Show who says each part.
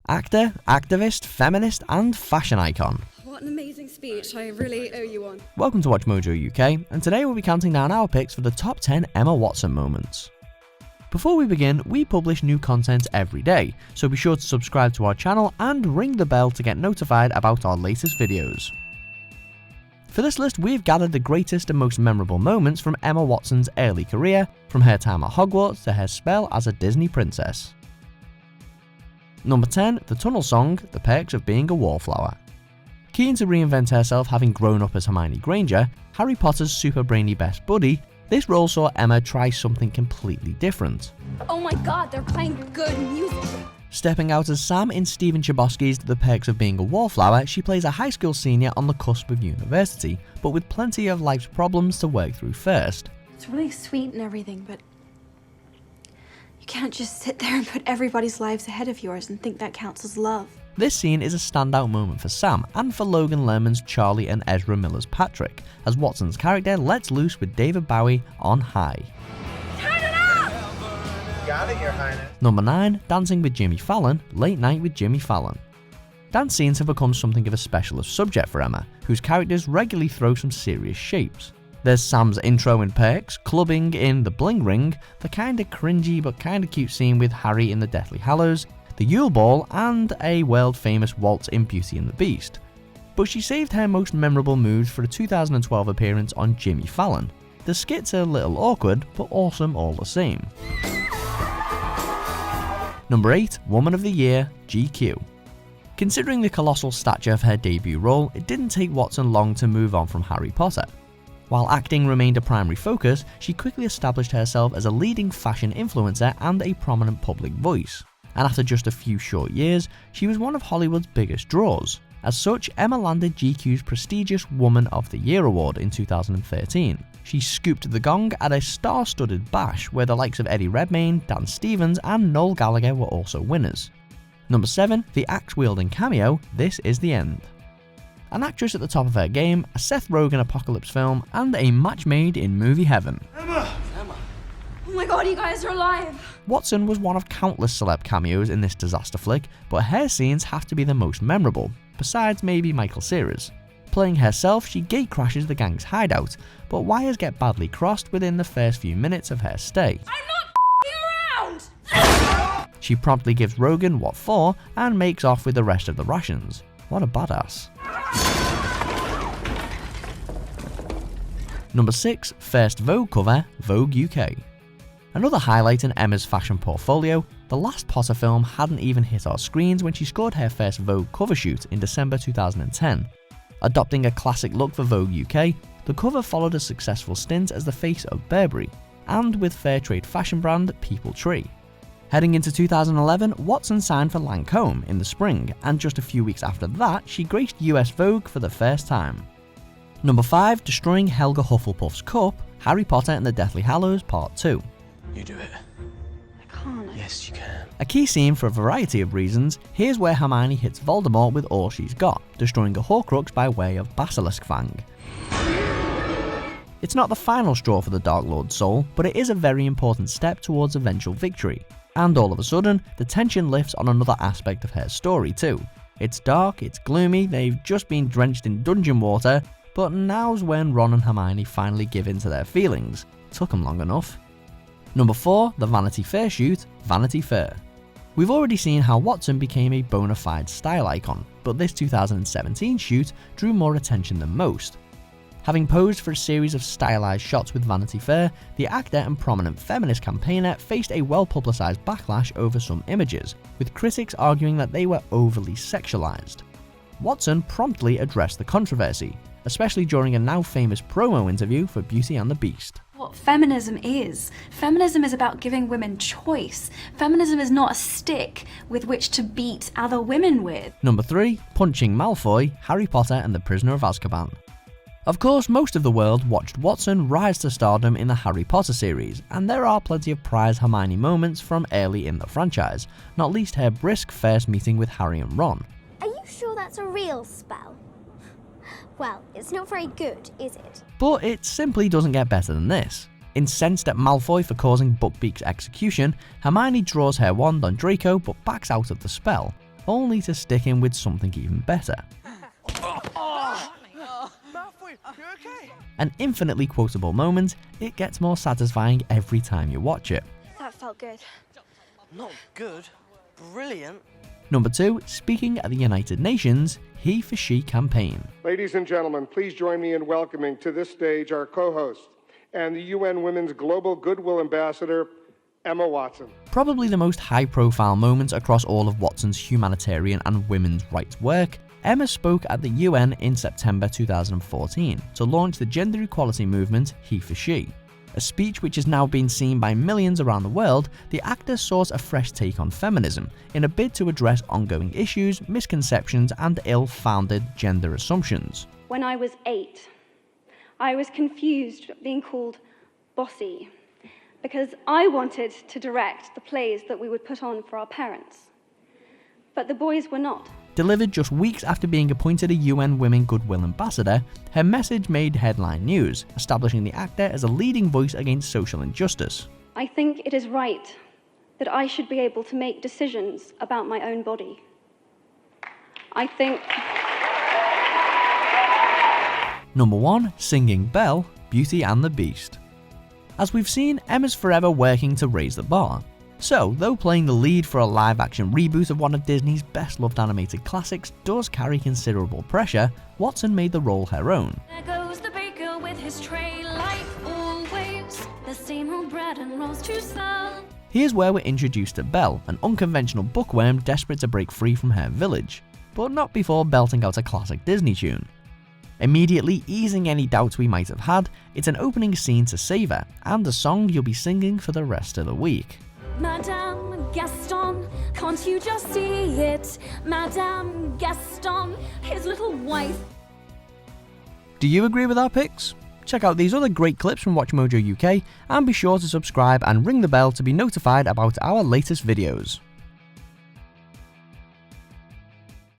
Speaker 1: Actor, activist, feminist, and fashion icon.
Speaker 2: What an amazing speech, I really owe you one.
Speaker 1: Welcome to WMUK, and today we'll be counting down our picks for the top 10 Emma Watson moments. Before we begin, we publish new content every day, so be sure to subscribe to our channel and ring the bell to get notified about our latest videos. For this list, we've gathered the greatest and most memorable moments from Emma Watson's early career, from her time at Hogwarts to her spell as a Disney princess. Number 10, the tunnel song, The Perks of Being a Wallflower. Keen to reinvent herself having grown up as Hermione Granger, Harry Potter's super brainy best buddy, this role saw Emma try something completely different.
Speaker 2: Oh my god, they're playing good music.
Speaker 1: Stepping out as Sam in Stephen Chbosky's The Perks of Being a Wallflower, she plays a high school senior on the cusp of university, but with plenty of life's problems to work through first.
Speaker 3: It's really sweet and everything, but you can't just sit there and put everybody's lives ahead of yours and think that counts as love.
Speaker 1: This scene is a standout moment for Sam and for Logan Lerman's Charlie and Ezra Miller's Patrick, as Watson's character lets loose with David Bowie on High.
Speaker 2: Turn it up!
Speaker 4: Got it, Your Highness.
Speaker 1: Number 9, Dancing with Jimmy Fallon, Late Night with Jimmy Fallon. Dance scenes have become something of a specialist subject for Emma, whose characters regularly throw some serious shapes. There's Sam's intro in Perks, clubbing in The Bling Ring, the kinda cringy but kinda cute scene with Harry in the Deathly Hallows, the Yule Ball, and a world-famous waltz in Beauty and the Beast. But she saved her most memorable moves for a 2012 appearance on Jimmy Fallon. The skit's a little awkward, but awesome all the same. Number 8, Woman of the Year, GQ. Considering the colossal stature of her debut role, it didn't take Watson long to move on from Harry Potter. While acting remained a primary focus, she quickly established herself as a leading fashion influencer and a prominent public voice. And after just a few short years, she was one of Hollywood's biggest draws. As such, Emma landed GQ's prestigious Woman of the Year award in 2013. She scooped the gong at a star-studded bash where the likes of Eddie Redmayne, Dan Stevens, and Noel Gallagher were also winners. Number 7, the AxeWielding Cameo, This Is the End. An actress at the top of her game, a Seth Rogen apocalypse film, and a match made in movie heaven.
Speaker 4: Emma!
Speaker 2: Oh my god, you guys are alive!
Speaker 1: Watson was one of countless celeb cameos in this disaster flick, but her scenes have to be the most memorable, besides maybe Michael Cera's. Playing herself, she gatecrashes the gang's hideout, but wires get badly crossed within the first few minutes of her stay.
Speaker 2: I'm not around!
Speaker 1: She promptly gives Rogen what for and makes off with the rest of the rations. What a badass. Number 6, first Vogue cover, Vogue UK. Another highlight in Emma's fashion portfolio, the last Potter film hadn't even hit our screens when she scored her first Vogue cover shoot in December 2010. Adopting a classic look for Vogue UK, the cover followed a successful stint as the face of Burberry, and with fair trade fashion brand People Tree. Heading into 2011, Watson signed for Lancôme in the spring, and just a few weeks after that, she graced US Vogue for the first time. Number 5, destroying Helga Hufflepuff's cup, Harry Potter and the Deathly Hallows Part 2.
Speaker 4: You do it.
Speaker 3: I can't.
Speaker 4: Yes, you can.
Speaker 1: A key scene for a variety of reasons, here's where Hermione hits Voldemort with all she's got, destroying a Horcrux by way of Basilisk Fang. It's not the final straw for the Dark Lord's soul, but it is a very important step towards eventual victory. And all of a sudden, the tension lifts on another aspect of her story too. It's dark, it's gloomy, they've just been drenched in dungeon water, but now's when Ron and Hermione finally give in to their feelings. Took them long enough. Number 4, the Vanity Fair shoot, Vanity Fair. We've already seen how Watson became a bona fide style icon, but this 2017 shoot drew more attention than most. Having posed for a series of stylized shots with Vanity Fair, the actor and prominent feminist campaigner faced a well-publicized backlash over some images, with critics arguing that they were overly sexualized. Watson promptly addressed the controversy, especially during a now famous promo interview for Beauty and the Beast.
Speaker 3: What feminism is about giving women choice. Feminism is not a stick with which to beat other women with.
Speaker 1: Number 3, Punching Malfoy, Harry Potter and the Prisoner of Azkaban. Of course, most of the world watched Watson rise to stardom in the Harry Potter series, and there are plenty of prize Hermione moments from early in the franchise, not least her brisk first meeting with Harry and Ron.
Speaker 5: Are you sure that's a real spell? Well, it's not very good, is it?
Speaker 1: But it simply doesn't get better than this. Incensed at Malfoy for causing Buckbeak's execution, Hermione draws her wand on Draco but backs out of the spell. only to stick him with something even better. An infinitely quotable moment, it gets more satisfying every time you watch it.
Speaker 2: That felt good.
Speaker 6: Not good. Brilliant.
Speaker 1: Number 2, speaking at the United Nations, HeForShe campaign.
Speaker 7: Ladies and gentlemen, please join me in welcoming to this stage our co-host and the UN Women's Global Goodwill Ambassador, Emma Watson.
Speaker 1: Probably the most high-profile moment across all of Watson's humanitarian and women's rights work, Emma spoke at the UN in September 2014 to launch the gender equality movement HeForShe. A speech which has now been seen by millions around the world, the actor sought a fresh take on feminism in a bid to address ongoing issues, misconceptions, and ill-founded gender assumptions.
Speaker 8: When I was 8, I was confused being called bossy because I wanted to direct the plays that we would put on for our parents. But the boys were not.
Speaker 1: Delivered just weeks after being appointed a UN Women Goodwill Ambassador, her message made headline news, establishing the actor as a leading voice against social injustice.
Speaker 8: I think it is right that I should be able to make decisions about my own body. I think...
Speaker 1: Number 1, singing Belle, Beauty and the Beast. As we've seen, Emma's forever working to raise the bar. So, though playing the lead for a live-action reboot of one of Disney's best-loved animated classics does carry considerable pressure, Watson made the role her own.
Speaker 3: There goes the baker with his tray, like always, the same old bread and rolls to sell.
Speaker 1: Here's where we're introduced to Belle, an unconventional bookworm desperate to break free from her village, but not before belting out a classic Disney tune. Immediately easing any doubts we might have had, it's an opening scene to savour, and a song you'll be singing for the rest of the week.
Speaker 3: Madame Gaston, can't you just see it? Madame Gaston, his little wife.
Speaker 1: Do you agree with our picks? Check out these other great clips from WatchMojo UK, and be sure to subscribe and ring the bell to be notified about our latest videos.